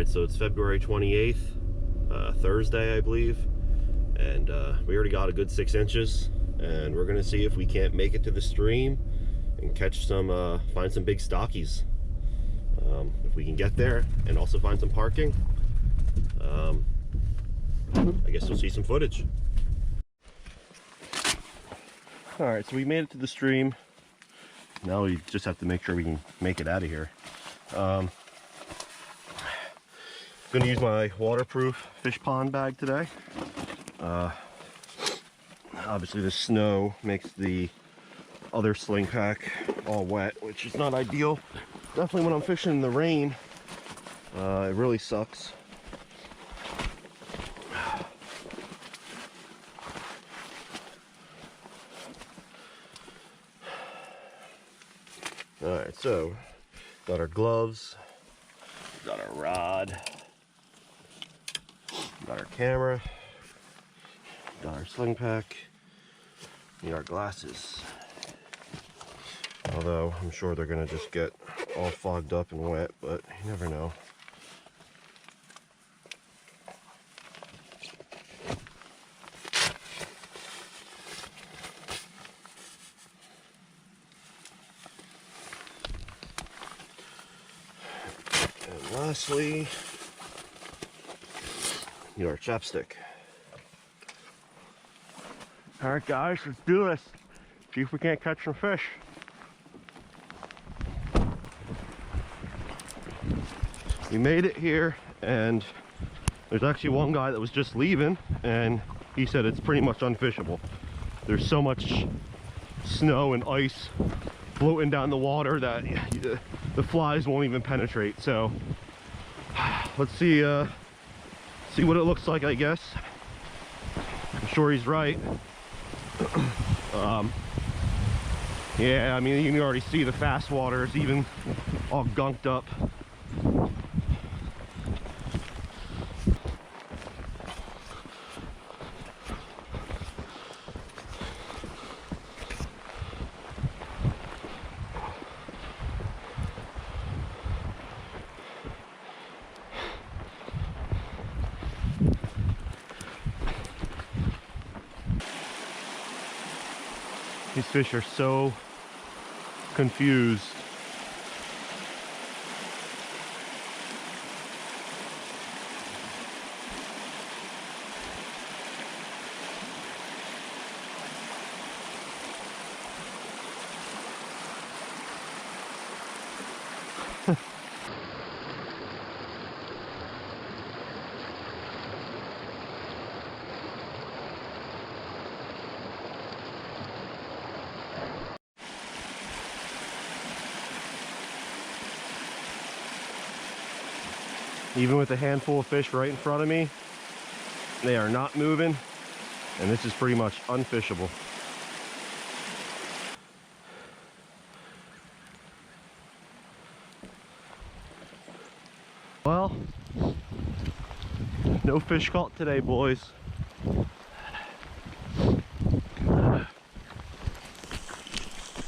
Alright, so it's February 28th, Thursday, I believe, and we already got a good 6 inches, and we're gonna see if we can't make it to the stream and catch some, find some big stockies. If we can get there and also find some parking, I guess we'll see some footage. Alright, so we made it to the stream. Now we just have to make sure we can make it out of here. Gonna use my waterproof fish pond bag today. Obviously the snow makes the other sling pack all wet, which is not ideal. Definitely when I'm fishing in the rain, it really sucks. Alright, so got our gloves, got our rod, got our camera, got our sling pack, need our glasses. Although I'm sure they're gonna just get all fogged up and wet, but you never know. And lastly, need our chapstick. All right, guys, let's do this. See if we can't catch some fish. We made it here, and there's actually one guy that was just leaving, and he said it's pretty much unfishable. There's so much snow and ice floating down the water that the flies won't even penetrate. So let's see what it looks like, I guess. I'm sure he's right. Yeah, I mean, you can already see the fast water is even all gunked up. These fish are so confused. Even with a handful of fish right in front of me, they are not moving, and this is pretty much unfishable. Well, no fish caught today, boys.